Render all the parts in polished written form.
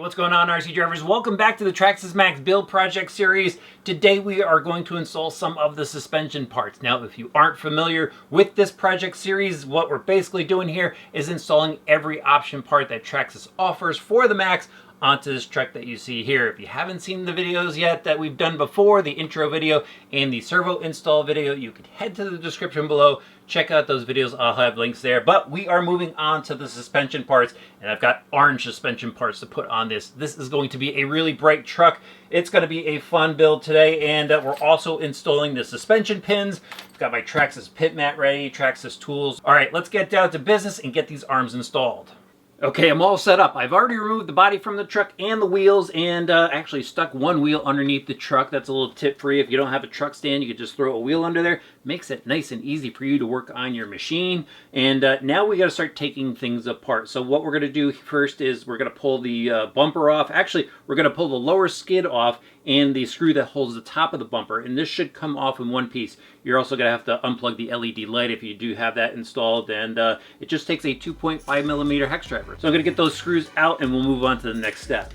what's going on, RC drivers? Welcome back to the Traxxas Maxx build project series. Today we are going to install some of the suspension parts. Now, if you aren't familiar with this project series, what we're basically doing here is installing every option part that Traxxas offers for the Maxx onto this truck that you see here. If you haven't seen the videos yet that we've done before, the intro video and the servo install video, you can head to the description below, check out those videos. I'll have links there. But we are moving on to the suspension parts, and I've got orange suspension parts to put on this. This is going to be a really bright truck. It's going to be a fun build today, and we're also installing the suspension pins. I've got my Traxxas pit mat ready, Traxxas tools. All right, let's get down to business and get these arms installed. Okay, I'm all set up. I've already removed the body from the truck and the wheels, and actually stuck one wheel underneath the truck. That's a little tip for you. If you don't have a truck stand, you could just throw a wheel under there. Makes it nice and easy for you to work on your machine. And now we got to start taking things apart. So what we're going to do first is we're going to pull the bumper off. Actually, we're going to pull the lower skid off and the screw that holds the top of the bumper, and this should come off in one piece. You're also going to have to unplug the LED light if you do have that installed, and it just takes a 2.5 millimeter hex driver. So I'm going to get those screws out and we'll move on to the next step.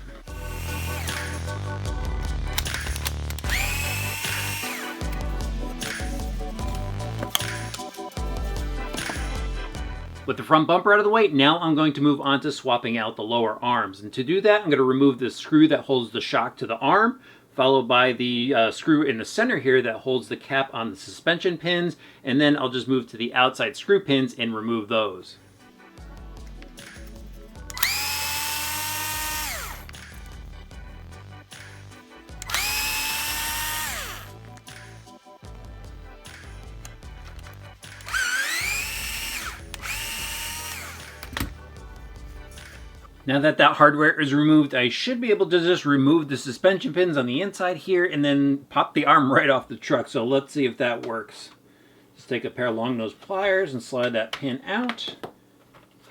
With the front bumper out of the way, now I'm going to move on to swapping out the lower arms. And to do that, I'm going to remove the screw that holds the shock to the arm, followed by the screw in the center here that holds the cap on the suspension pins, and then I'll just move to the outside screw pins and remove those. Now that that hardware is removed, I should be able to just remove the suspension pins on the inside here and then pop the arm right off the truck. So let's see if that works. Just take a pair of long nose pliers and slide that pin out.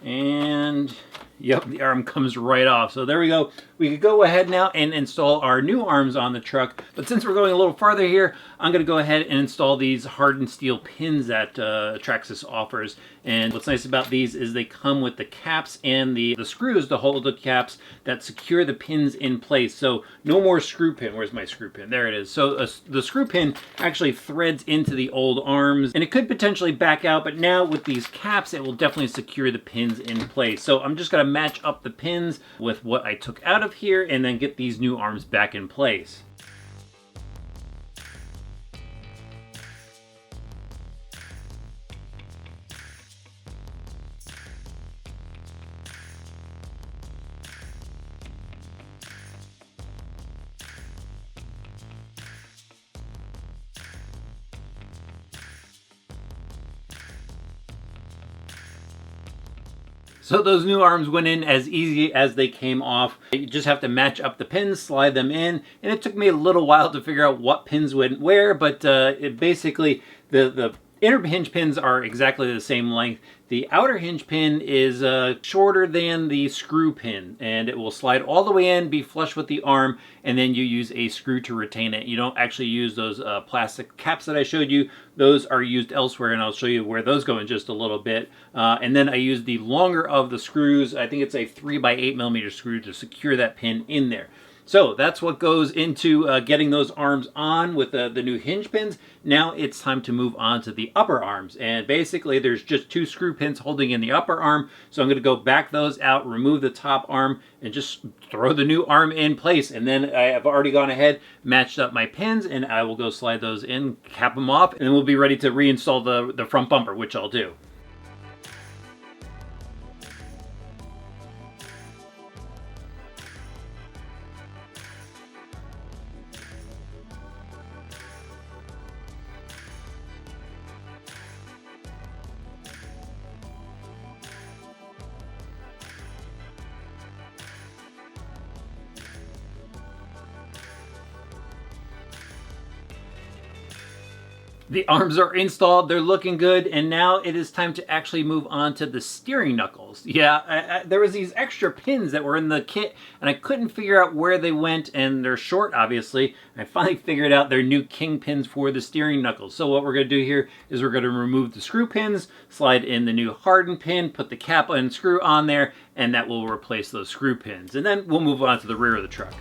And yep, the arm comes right off. So there we go. We could go ahead now and install our new arms on the truck. But since we're going a little farther here, I'm going to go ahead and install these hardened steel pins that Traxxas offers. And what's nice about these is they come with the caps and the screws to hold the caps that secure the pins in place. So no more screw pin. Where's my screw pin? There it is. So the screw pin actually threads into the old arms, and it could potentially back out, but now with these caps, it will definitely secure the pins in place. So I'm just going to match up the pins with what I took out of here and then get these new arms back in place. So those new arms went in as easy as they came off. You just have to match up the pins, slide them in, and it took me a little while to figure out what pins went where, but it basically, the inner hinge pins are exactly the same length. The outer hinge pin is shorter than the screw pin, and it will slide all the way in, be flush with the arm, and then you use a screw to retain it. You don't actually use those plastic caps that I showed you. Those are used elsewhere, and I'll show you where those go in just a little bit. And then I use the longer of the screws. I think it's a 3x8 millimeter screw to secure that pin in there. So that's what goes into getting those arms on with the new hinge pins. Now it's time to move on to the upper arms. And basically there's just two screw pins holding in the upper arm. So I'm going to go back those out, remove the top arm, and just throw the new arm in place. And then I have already gone ahead, matched up my pins, and I will go slide those in, cap them off, and we'll be ready to reinstall the front bumper, which I'll do. The arms are installed, they're looking good, and now it is time to actually move on to the steering knuckles. Yeah, there was these extra pins that were in the kit, and I couldn't figure out where they went, and they're short, obviously. I finally figured out they're new king pins for the steering knuckles. So what we're going to do here is we're going to remove the screw pins, slide in the new hardened pin, put the cap and screw on there, and that will replace those screw pins. And then we'll move on to the rear of the truck.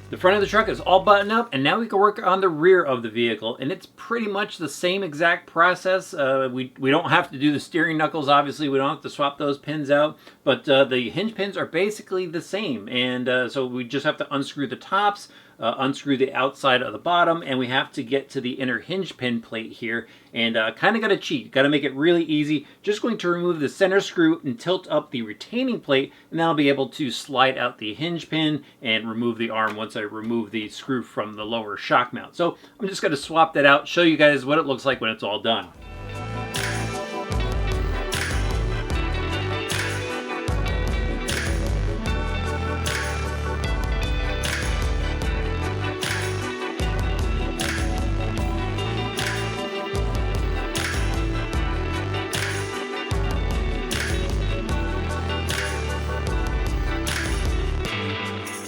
The front of the truck is all buttoned up, and now we can work on the rear of the vehicle, and it's pretty much the same exact process. We don't have to do the steering knuckles, obviously. We don't have to swap those pins out, but the hinge pins are basically the same, and so we just have to unscrew the tops, unscrew the outside of the bottom, and we have to get to the inner hinge pin plate here, and kind of got to cheat. Got to make it really easy. Just going to remove the center screw and tilt up the retaining plate, and then I'll be able to slide out the hinge pin and remove the arm once I remove the screw from the lower shock mount. So I'm just going to swap that out, show you guys what it looks like when it's all done.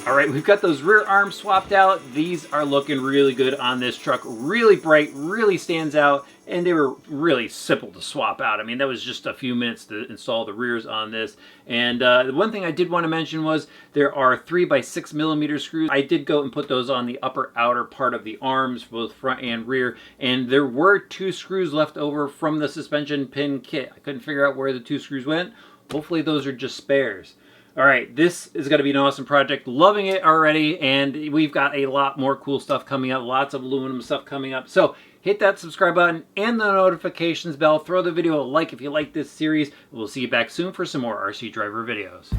All right, we've got those rear arms swapped out. These are looking really good on this truck. Really bright, really stands out, and they were really simple to swap out. I mean, that was just a few minutes to install the rears on this. And the one thing I did want to mention was there are 3x6mm screws. I did go and put those on the upper outer part of the arms, both front and rear, and there were 2 screws left over from the suspension pin kit. I couldn't figure out where the 2 screws went. Hopefully those are just spares. All right, this is going to be an awesome project. Loving it already, and we've got a lot more cool stuff coming up, lots of aluminum stuff coming up. So hit that subscribe button and the notifications bell. Throw the video a like if you like this series. We'll see you back soon for some more RC Driver videos.